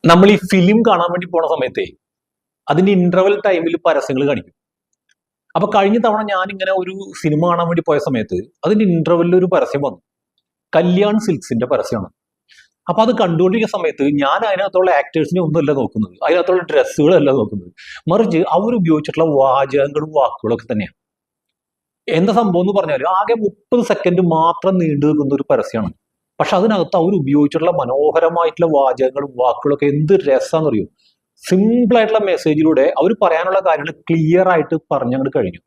നമ്മൾ ഈ ഫിലിം കാണാൻ വേണ്ടി പോണ സമയത്തെ അതിന്റെ ഇന്റർവെൽ ടൈമിൽ പരസ്യങ്ങൾ കാണിക്കും. അപ്പൊ കഴിഞ്ഞ തവണ ഞാൻ ഇങ്ങനെ ഒരു സിനിമ കാണാൻ വേണ്ടി പോയ സമയത്ത് അതിന്റെ ഇന്റർവെല്ലിൽ ഒരു പരസ്യം വന്നു. കല്യാൺ സിൽക്സിന്റെ പരസ്യമാണ്. അപ്പൊ അത് കണ്ടുകൊണ്ടിരിക്കുന്ന സമയത്ത് ഞാൻ അതിനകത്തുള്ള ആക്ടേഴ്സിനെ ഒന്നുമല്ല നോക്കുന്നത്, അതിനകത്തുള്ള ഡ്രസ്സുകളല്ല നോക്കുന്നത്, മറിച്ച് അവർ ഉപയോഗിച്ചിട്ടുള്ള വാചകങ്ങളും വാക്കുകളും ഒക്കെ തന്നെയാണ്. എന്താ സംഭവം എന്ന് പറഞ്ഞാൽ ആകെ 30 സെക്കൻഡ് മാത്രം നീണ്ടു നിൽക്കുന്ന ഒരു പരസ്യമാണ്. പക്ഷെ അതിനകത്ത് അവർ ഉപയോഗിച്ചിട്ടുള്ള മനോഹരമായിട്ടുള്ള വാചകങ്ങളും വാക്കുകളൊക്കെ എന്ത് രസമാണെന്ന് അറിയും. സിമ്പിൾ ആയിട്ടുള്ള മെസ്സേജിലൂടെ അവർ പറയാനുള്ള കാര്യങ്ങൾ ക്ലിയർ ആയിട്ട് പറഞ്ഞങ്ങോട്ട് കഴിഞ്ഞു.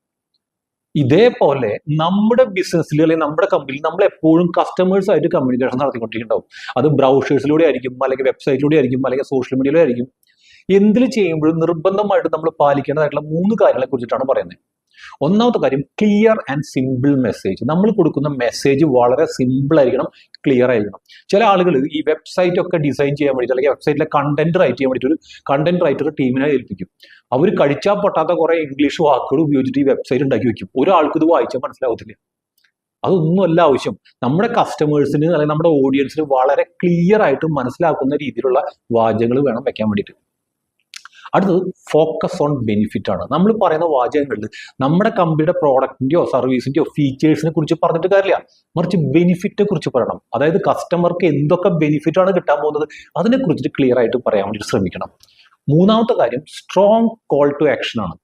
ഇതേപോലെ നമ്മുടെ ബിസിനസ്സിൽ അല്ലെങ്കിൽ നമ്മുടെ കമ്പനിയിൽ നമ്മൾ എപ്പോഴും കസ്റ്റമേഴ്സ് ആയിട്ട് കമ്മ്യൂണിക്കേഷൻ നടത്തിക്കൊണ്ടിരിക്കുന്നുണ്ടാവും. അത് ബ്രൗഷേഴ്സിലൂടെ ആയിരിക്കും, അല്ലെങ്കിൽ വെബ്സൈറ്റിലൂടെ ആയിരിക്കും, അല്ലെങ്കിൽ സോഷ്യൽ മീഡിയയിലൂടെ ആയിരിക്കും. എന്തിൽ ചെയ്യുമ്പോഴും നിർബന്ധമായിട്ട് നമ്മൾ പാലിക്കേണ്ടതായിട്ടുള്ള 3 കാര്യങ്ങളെ കുറിച്ചിട്ടാണ് പറയുന്നത്. ഒന്നാമത്തെ കാര്യം, ക്ലിയർ ആൻഡ് സിമ്പിൾ മെസ്സേജ്. നമ്മൾ കൊടുക്കുന്ന മെസ്സേജ് വളരെ സിമ്പിൾ ആയിരിക്കണം, ക്ലിയർ ആയിരിക്കണം. ചില ആളുകൾ ഈ വെബ്സൈറ്റ് ഒക്കെ ഡിസൈൻ ചെയ്യാൻ വേണ്ടിയിട്ട് അല്ലെങ്കിൽ വെബ്സൈറ്റിലെ കണ്ടന്റ് റൈറ്റ് ചെയ്യാൻ വേണ്ടിയിട്ട് ഒരു കണ്ടന്റ് റൈറ്റർ ടീമിനെ ഏൽപ്പിക്കും. അവർ കഴിച്ചാൽ പൊട്ടാത്ത കുറെ ഇംഗ്ലീഷ് വാക്കുകൾ ഉപയോഗിച്ചിട്ട് ഈ വെബ്സൈറ്റ് ഉണ്ടാക്കി വെക്കും. ഒരാൾക്ക് ഇത് വായിച്ചാൽ മനസ്സിലാവത്തില്ല. അതൊന്നുമല്ല ആവശ്യം. നമ്മുടെ കസ്റ്റമേഴ്സിന് അല്ലെങ്കിൽ നമ്മുടെ ഓഡിയൻസിന് വളരെ ക്ലിയർ ആയിട്ട് മനസ്സിലാക്കുന്ന രീതിയിലുള്ള വാചകങ്ങൾ വേണം വെക്കാൻ വേണ്ടിയിട്ട്. അടുത്തത് ഫോക്കസ് ഓൺ ബെനിഫിറ്റ് ആണ്. നമ്മൾ പറയുന്ന വാചകങ്ങളിൽ നമ്മുടെ കമ്പനിയുടെ പ്രോഡക്റ്റിന്റെയോ സർവീസിന്റെയോ ഫീച്ചേഴ്സിനെ കുറിച്ച് പറഞ്ഞിട്ട് കാര്യമില്ല, മറിച്ച് ബെനിഫിറ്റിനെ കുറിച്ച് പറയണം. അതായത് കസ്റ്റമർക്ക് എന്തൊക്കെ ബെനിഫിറ്റ് ആണ് കിട്ടാൻ പോകുന്നത് അതിനെ കുറിച്ചിട്ട് ക്ലിയർ ആയിട്ട് പറയാൻ വേണ്ടി ശ്രമിക്കണം. മൂന്നാമത്തെ കാര്യം, സ്ട്രോങ് കോൾ ടു ആക്ഷൻ ആണ്.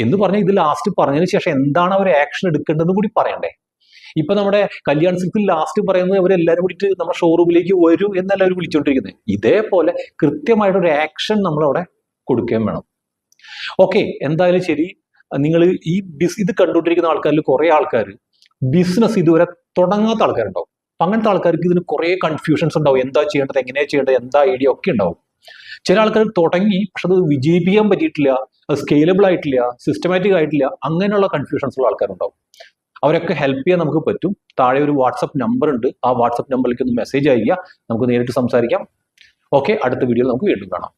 എന്ന് പറഞ്ഞാൽ ഇത് ലാസ്റ്റ് പറഞ്ഞതിന് ശേഷം എന്താണ് അവർ ആക്ഷൻ എടുക്കേണ്ടതെന്ന് കൂടി പറയണ്ടേ. ഇപ്പൊ നമ്മുടെ കല്യാൺ സിൽക്സിൽ ലാസ്റ്റ് പറയുന്നത് അവരെല്ലാവരും കൂടിയിട്ട് നമ്മുടെ ഷോറൂമിലേക്ക് വരൂ എന്നല്ല അവർ വിളിച്ചുകൊണ്ടിരിക്കുന്നത്. ഇതേപോലെ കൃത്യമായിട്ടൊരു ആക്ഷൻ നമ്മളവിടെ കൊടുക്കുകയും വേണം. ഓക്കെ, എന്തായാലും ശരി. നിങ്ങൾ ഇത് കണ്ടുകൊണ്ടിരിക്കുന്ന ആൾക്കാരിൽ കുറെ ആൾക്കാർ ബിസിനസ് ഇതുവരെ തുടങ്ങാത്ത ആൾക്കാരുണ്ടാവും. അപ്പൊ അങ്ങനത്തെ ആൾക്കാർക്ക് ഇതിന് കുറെ കൺഫ്യൂഷൻസ് ഉണ്ടാവും. എന്താ ചെയ്യേണ്ടത്, എങ്ങനെയാ ചെയ്യേണ്ടത്, എന്താ ഐഡിയ ഒക്കെ ഉണ്ടാവും. ചില ആൾക്കാർ തുടങ്ങി പക്ഷെ അത് വിജയിപ്പിക്കാൻ പറ്റിയിട്ടില്ല, അത് സ്കെയിലബിൾ ആയിട്ടില്ല, സിസ്റ്റമാറ്റിക് ആയിട്ടില്ല, അങ്ങനെയുള്ള കൺഫ്യൂഷൻസ് ഉള്ള ആൾക്കാരുണ്ടാവും. അവരൊക്കെ ഹെൽപ്പ് ചെയ്യാൻ നമുക്ക് പറ്റും. താഴെ ഒരു വാട്സപ്പ് നമ്പർ ഉണ്ട്. ആ വാട്സപ്പ് നമ്പറിലേക്ക് ഒന്ന് മെസ്സേജ് അയക്കുക, നമുക്ക് നേരിട്ട് സംസാരിക്കാം. ഓക്കെ, അടുത്ത വീഡിയോയിൽ നമുക്ക് വീണ്ടും കാണാം.